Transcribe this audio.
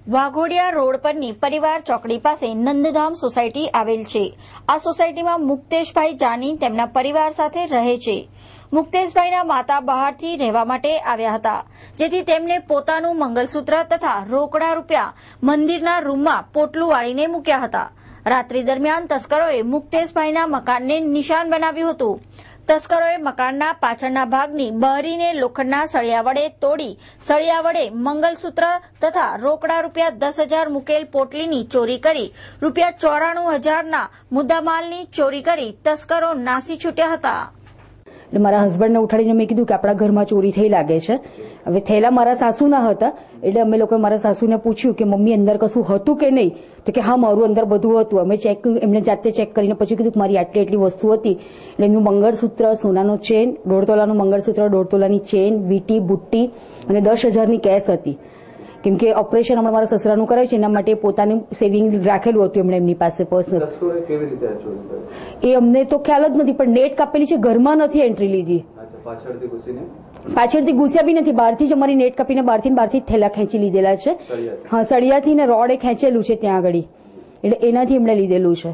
Waghodia road પરની પરિવાર ચોકડી પાસે નંદધામ સોસાયટી આવેલ છે। આ સોસાયટીમાં મુક્તેશભાઈ જાની તેમના પરિવાર સાથે રહે છે। મુક્તેશભાઈના માતા બહારથી રહેવા માટે આવ્યા હતા, જેથી તેમને પોતાનું મંગલસૂત્ર તથા રોકડા રૂપિયા મંદિરના રૂમમાં પોટલું વાળીને મૂક્યા હતા। રાત્રિ દરમિયાન તસ્કરોએ મુક્તેશભાઈના મકાનને નિશાન બનાવ્યું હતું। તસ્કરોએ મકાનના પાછળના ભાગની બારીને લોખંડના સળિયા વડે તોડી સળિયા વડે મંગલસૂત્ર તથા રોકડા રૂપિયા 10,000 મૂકેલ પોટલીની ચોરી કરી રૂપિયા 94,000ના મુદ્દામાલની ચોરી કરી તસ્કરો નાસી છૂટ્યા હતા। મારા હસબન્ડને ઉઠાડીને મેં કીધું કે આપણા ઘરમાં ચોરી થઈ લાગે છે। હવે થેલા મારા સાસુના હતા, એટલે અમે લોકોએ મારા સાસુને પૂછ્યું કે મમ્મી અંદર કશું હતું કે નહીં, તો કે હા મારું અંદર બધું હતું। અમે એમને જાતે ચેક કરીને પછી કીધું કે મારી આટલી વસ્તુ હતી, એટલે એમનું મંગળસૂત્ર, સોનાનો ચેન, 1.5 તોલાનું મંગળસૂત્ર, 1.5 તોલાની ચેન, વીટી, બુટ્ટી અને 10,000ની કેશ હતી। કેમ કે ઓપરેશન હમણાં મારા સસરાનું કરાયું છે, એના માટે પોતાનું સેવિંગ રાખેલું હતું એમણે એમની પાસે પર્સનલ। એ અમને તો ખ્યાલ જ નથી, પણ નેટ કાપેલી છે, ઘરમાં નથી એન્ટ્રી લીધી, પાછળથી ઘૂસ્યા બી નથી, બહારથી જ અમારી નેટ કાપીને બહારથી થેલા ખેંચી લીધેલા છે। હા, સળિયાથી ને રોડે ખેંચેલું છે ત્યાં આગળ, એટલે એનાથી એમણે લીધેલું છે।